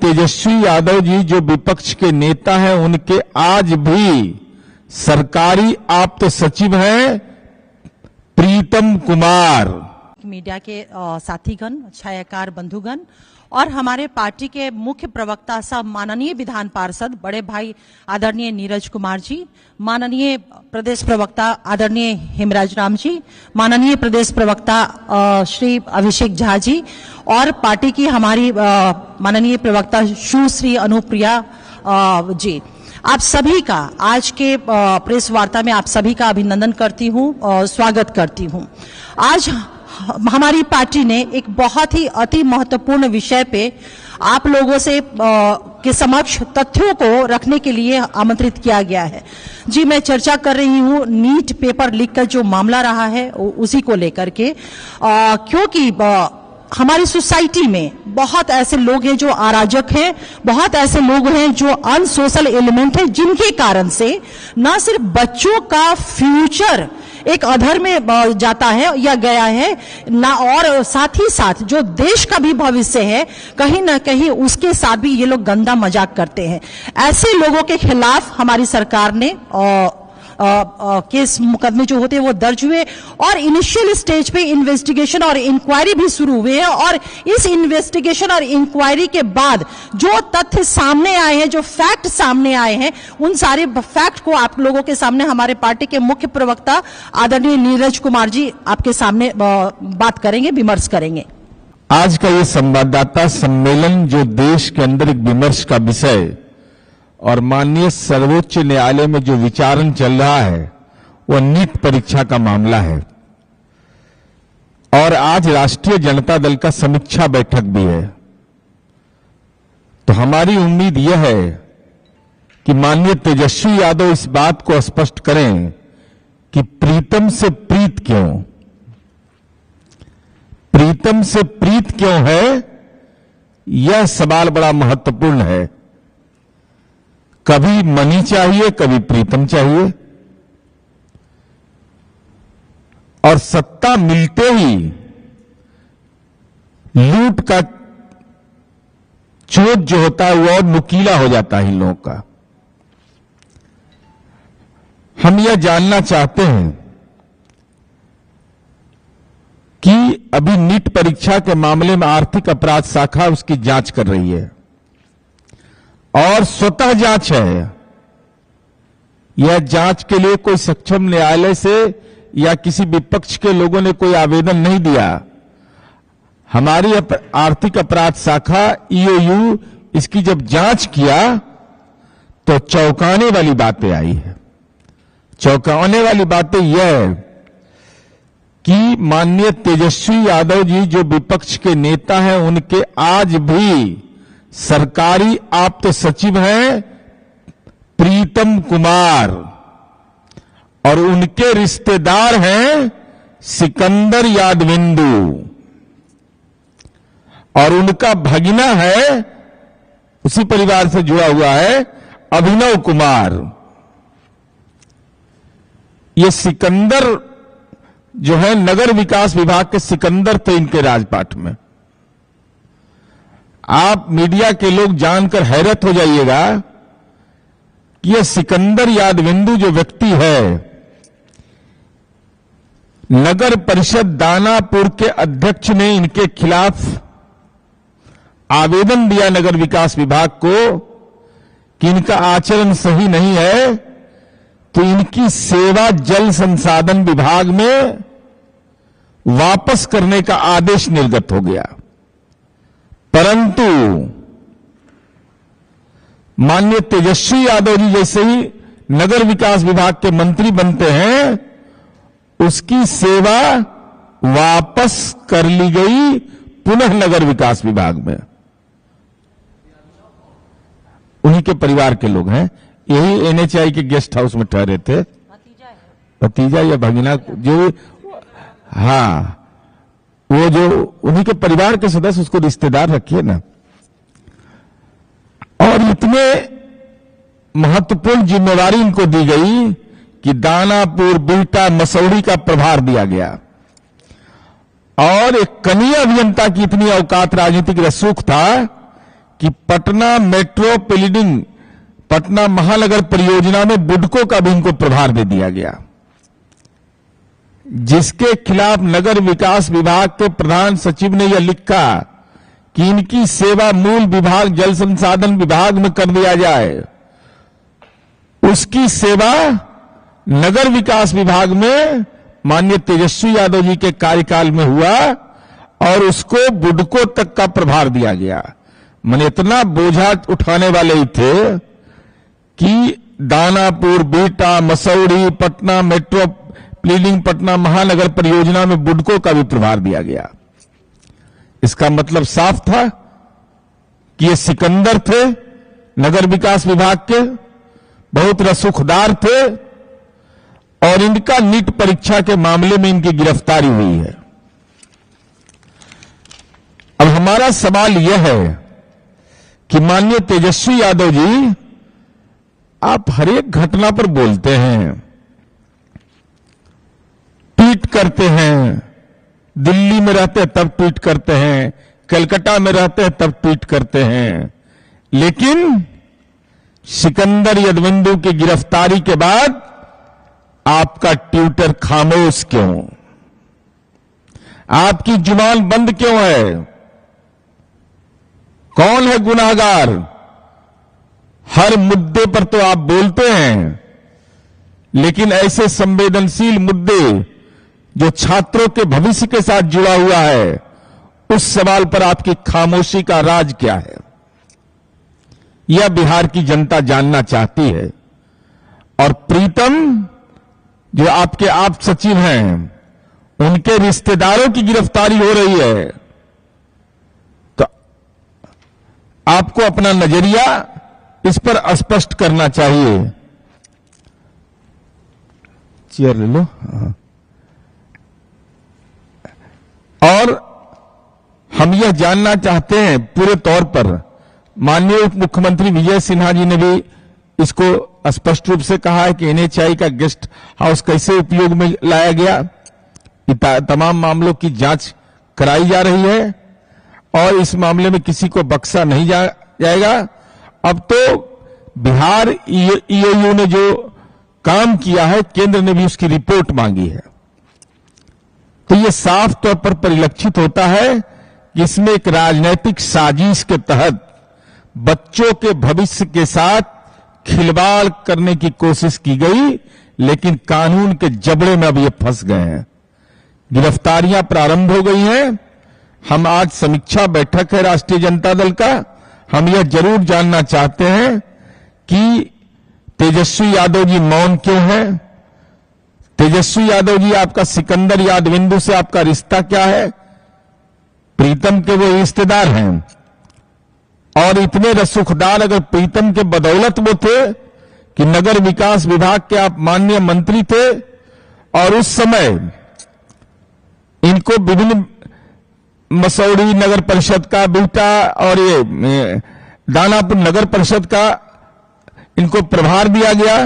तेजस्वी यादव जी जो विपक्ष के नेता हैं, उनके आज भी सरकारी आप्त सचिव हैं प्रीतम कुमार। मीडिया के साथीगण, छायाकार बंधुगण और हमारे पार्टी के मुख्य प्रवक्ता साहब माननीय विधान पार्षद बड़े भाई आदरणीय नीरज कुमार जी, माननीय प्रदेश प्रवक्ता आदरणीय हेमराज राम जी, माननीय प्रदेश प्रवक्ता श्री अभिषेक झा जी और पार्टी की हमारी माननीय प्रवक्ता सुश्री अनुप्रिया जी, आप सभी का आज के प्रेस वार्ता में आप सभी का अभिनंदन करती हूं और स्वागत करती हूं। आज हमारी पार्टी ने एक बहुत ही अति महत्वपूर्ण विषय पे आप लोगों से के समक्ष तथ्यों को रखने के लिए आमंत्रित किया गया है। जी, मैं चर्चा कर रही हूं नीट पेपर लीक का जो मामला रहा है उसी को लेकर के, क्योंकि हमारी सोसाइटी में बहुत ऐसे लोग हैं जो अराजक हैं, बहुत ऐसे लोग हैं जो अनसोशल एलिमेंट हैं, जिनके कारण से न सिर्फ बच्चों का फ्यूचर एक अधर में जाता है या गया है ना, और साथ ही साथ जो देश का भी भविष्य है कहीं ना कहीं उसके साथ भी ये लोग गंदा मजाक करते हैं। ऐसे लोगों के खिलाफ हमारी सरकार ने केस मुकदमे जो होते हैं वो दर्ज हुए और इनिशियल स्टेज पे इन्वेस्टिगेशन और इंक्वायरी भी शुरू हुए हैं। और इस इन्वेस्टिगेशन और इंक्वायरी के बाद जो तथ्य सामने आए हैं, जो फैक्ट सामने आए हैं, उन सारे फैक्ट को आप लोगों के सामने हमारे पार्टी के मुख्य प्रवक्ता आदरणीय नीरज कुमार जी आपके सामने बात करेंगे, विमर्श करेंगे। आज का ये संवाददाता सम्मेलन जो देश के अंदर एक विमर्श का विषय और माननीय सर्वोच्च न्यायालय में जो विचारण चल रहा है वह नीट परीक्षा का मामला है और आज राष्ट्रीय जनता दल का समीक्षा बैठक भी है। तो हमारी उम्मीद यह है कि माननीय तेजस्वी यादव इस बात को स्पष्ट करें कि प्रीतम से प्रीत क्यों, प्रीतम से प्रीत क्यों है, यह सवाल बड़ा महत्वपूर्ण है। कभी मनी चाहिए, कभी प्रीतम चाहिए, और सत्ता मिलते ही लूट का चोट जो होता है वो और नुकीला हो जाता है इन लोगों का। हम यह जानना चाहते हैं कि अभी नीट परीक्षा के मामले में आर्थिक अपराध शाखा उसकी जांच कर रही है और स्वतः जांच है। यह जांच के लिए कोई सक्षम न्यायालय से या किसी विपक्ष के लोगों ने कोई आवेदन नहीं दिया। हमारी आर्थिक अपराध शाखा ईओयू इसकी जब जांच किया तो चौंकाने वाली बातें आई है। चौंकाने वाली बातें यह है कि माननीय तेजस्वी यादव जी जो विपक्ष के नेता हैं, उनके आज भी सरकारी आप्त सचिव हैं प्रीतम कुमार और उनके रिश्तेदार हैं सिकंदर यादविंदु और उनका भगिना है, उसी परिवार से जुड़ा हुआ है, अभिनव कुमार। ये सिकंदर जो है नगर विकास विभाग के सिकंदर थे इनके राजपाट में। आप मीडिया के लोग जानकर हैरत हो जाइएगा कि यह सिकंदर यादविंदु जो व्यक्ति है, नगर परिषद दानापुर के अध्यक्ष ने इनके खिलाफ आवेदन दिया नगर विकास विभाग को कि इनका आचरण सही नहीं है, तो इनकी सेवा जल संसाधन विभाग में वापस करने का आदेश निर्गत हो गया। परंतु माननीय तेजस्वी यादव जी जैसे ही नगर विकास विभाग के मंत्री बनते हैं, उसकी सेवा वापस कर ली गई पुनः नगर विकास विभाग में। उन्हीं के परिवार के लोग हैं, यही एनएचआई के गेस्ट हाउस में ठहरे थे। भतीजा या भगिना जो, हाँ, वो जो उन्हीं के परिवार के सदस्य, उसको रिश्तेदार रखिए ना। और इतने महत्वपूर्ण जिम्मेवारी इनको दी गई कि दानापुर, बिल्टा, मसौड़ी का प्रभार दिया गया और एक कनीय अभियंता की इतनी औकात राजनीतिक रसूख था कि पटना मेट्रोपॉलिटन पटना महानगर परियोजना में बुडको का भी इनको प्रभार दे दिया गया, जिसके खिलाफ नगर विकास विभाग के प्रधान सचिव ने यह लिखा कि इनकी सेवा मूल विभाग जल संसाधन विभाग में कर दिया जाए, उसकी सेवा नगर विकास विभाग में माननीय तेजस्वी यादव जी के कार्यकाल में हुआ और उसको बुडको तक का प्रभार दिया गया। मैंने इतना बोझा उठाने वाले ही थे कि दानापुर, बीटा, मसौड़ी, पटना मेट्रोपॉलिटन पटना महानगर परियोजना में बुडको का भी प्रभार दिया गया। इसका मतलब साफ था कि ये सिकंदर थे नगर विकास विभाग के, बहुत रसूखदार थे और इनका नीट परीक्षा के मामले में इनकी गिरफ्तारी हुई है। अब हमारा सवाल यह है कि माननीय तेजस्वी यादव जी, आप हर एक घटना पर बोलते हैं, ट्वीट करते हैं, दिल्ली में रहते हैं तब ट्वीट करते हैं, कलकत्ता में रहते हैं तब ट्वीट करते हैं, लेकिन सिकंदर यादविंदु की गिरफ्तारी के बाद आपका ट्विटर खामोश क्यों? आपकी जुबान बंद क्यों है? कौन है गुनाहगार? हर मुद्दे पर तो आप बोलते हैं, लेकिन ऐसे संवेदनशील मुद्दे जो छात्रों के भविष्य के साथ जुड़ा हुआ है, उस सवाल पर आपकी खामोशी का राज क्या है? यह बिहार की जनता जानना चाहती है। और प्रीतम, जो आपके आप सचिव हैं, उनके रिश्तेदारों की गिरफ्तारी हो रही है, तो आपको अपना नजरिया इस पर स्पष्ट करना चाहिए। चेयर ले लो। और हम यह जानना चाहते हैं पूरे तौर पर, माननीय उप मुख्यमंत्री विजय सिन्हा जी ने भी इसको स्पष्ट रूप से कहा है कि एनएचआई का गेस्ट हाउस कैसे उपयोग में लाया गया। तमाम मामलों की जांच कराई जा रही है और इस मामले में किसी को बख्शा नहीं जाएगा। अब तो बिहार ईओयू ने जो काम किया है, केंद्र ने भी उसकी रिपोर्ट मांगी है, तो यह साफ तौर पर परिलक्षित होता है कि इसमें एक राजनीतिक साजिश के तहत बच्चों के भविष्य के साथ खिलवाड़ करने की कोशिश की गई, लेकिन कानून के जबड़े में अब ये फंस गए हैं। गिरफ्तारियां प्रारंभ हो गई हैं। हम आज समीक्षा बैठक है राष्ट्रीय जनता दल का, हम यह जरूर जानना चाहते हैं कि तेजस्वी यादव जी मौन क्यों हैं? तेजस्वी यादव जी, आपका सिकंदर यादविंदु से आपका रिश्ता क्या है? प्रीतम के वो रिश्तेदार हैं और इतने रसूखदार अगर प्रीतम के बदौलत वो थे कि नगर विकास विभाग के आप माननीय मंत्री थे और उस समय इनको विभिन्न मसौड़ी नगर परिषद का, बीटा और ये दानापुर नगर परिषद का इनको प्रभार दिया गया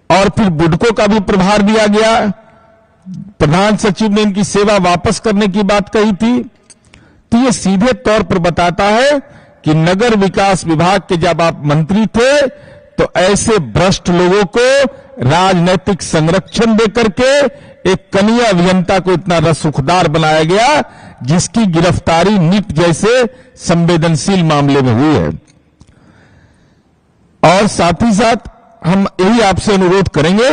और फिर बुडको का भी प्रभार दिया गया। प्रधान सचिव ने इनकी सेवा वापस करने की बात कही थी। तो ये सीधे तौर पर बताता है कि नगर विकास विभाग के जब आप मंत्री थे तो ऐसे भ्रष्ट लोगों को राजनीतिक संरक्षण देकर के एक कनीय अभियंता को इतना रसूखदार बनाया गया, जिसकी गिरफ्तारी नीट जैसे संवेदनशील मामले में हुई है। और साथ ही साथ हम यही आपसे अनुरोध करेंगे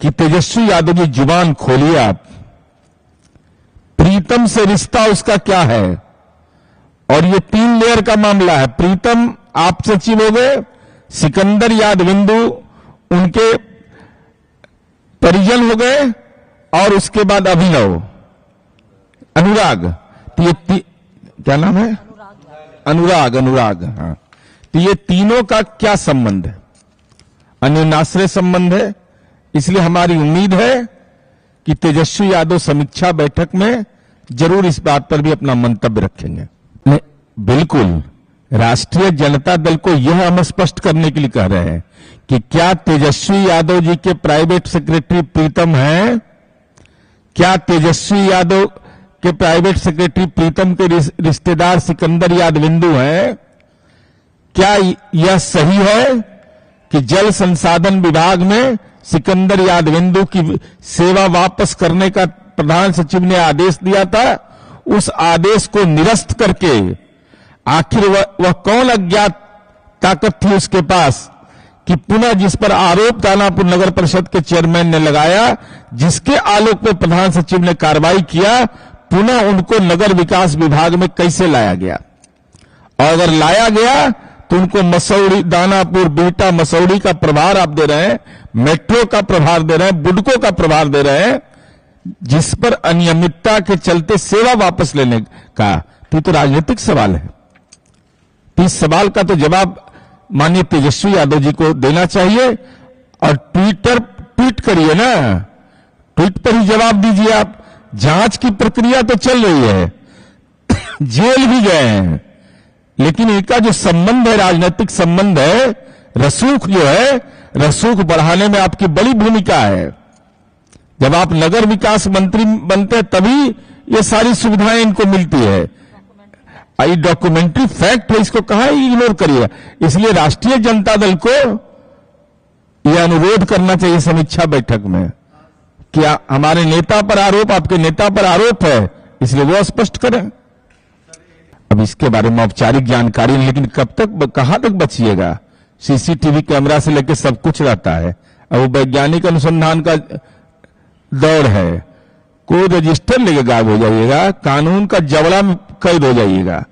कि तेजस्वी यादव जी जुबान खोलिए आप। प्रीतम से रिश्ता उसका क्या है? और ये 3 लेयर का मामला है। प्रीतम आप सचिव हो गए, सिकंदर यादविंदु उनके परिजन हो गए और उसके बाद अभिनव अनुराग, तो ये क्या नाम है? अनुराग। हाँ, तो ये तीनों का क्या संबंध है? अन्योन्याश्रय संबंध है। इसलिए हमारी उम्मीद है कि तेजस्वी यादव समीक्षा बैठक में जरूर इस बात पर भी अपना मंतव्य रखेंगे। बिल्कुल, राष्ट्रीय जनता दल को यह हम स्पष्ट करने के लिए कह रहे हैं कि क्या तेजस्वी यादव जी के प्राइवेट सेक्रेटरी प्रीतम हैं? क्या तेजस्वी यादव के प्राइवेट सेक्रेटरी प्रीतम के रिश्तेदार सिकंदर यादविंदु हैं? क्या यह सही है कि जल संसाधन विभाग में सिकंदर यादविंदु की सेवा वापस करने का प्रधान सचिव ने आदेश दिया था? उस आदेश को निरस्त करके आखिर वह कौन अज्ञात ताकत थी उसके पास कि पुनः जिस पर आरोप दानापुर नगर परिषद के चेयरमैन ने लगाया, जिसके आलोक में प्रधान सचिव ने कार्रवाई किया, पुनः उनको नगर विकास विभाग में कैसे लाया गया? और अगर लाया गया तो उनको मसौड़ी, दानापुर, बिहटा, मसौड़ी का प्रभार आप दे रहे हैं, मेट्रो का प्रभार दे रहे हैं, बुडको का प्रभार दे रहे हैं, जिस पर अनियमितता के चलते सेवा वापस लेने का तो राजनीतिक सवाल है। तो इस सवाल का तो जवाब माननीय तेजस्वी यादव जी को देना चाहिए और ट्वीट करिए ना, ट्वीट पर ही जवाब दीजिए आप। जांच की प्रक्रिया तो चल रही है, जेल भी गए हैं, लेकिन इनका जो संबंध है, राजनीतिक संबंध है, रसूख जो है, रसूख बढ़ाने में आपकी बड़ी भूमिका है। जब आप नगर विकास मंत्री बनते हैं तभी ये सारी सुविधाएं इनको मिलती है। ये डॉक्यूमेंट्री फैक्ट है, इसको कहां इग्नोर करिए। इसलिए राष्ट्रीय जनता दल को यह अनुरोध करना चाहिए समीक्षा बैठक में कि हमारे नेता पर आरोप, आपके नेता पर आरोप है, इसलिए वो स्पष्ट करें। अब इसके बारे में औपचारिक जानकारी नहीं, लेकिन कब तक, कहां तक बचिएगा? सीसीटीवी कैमरा से लेकर सब कुछ रहता है। अब वो वैज्ञानिक अनुसंधान का दौड़ है, कोई रजिस्टर लेके गायब हो जाइएगा, कानून का जबड़ा में कैद हो जाइएगा।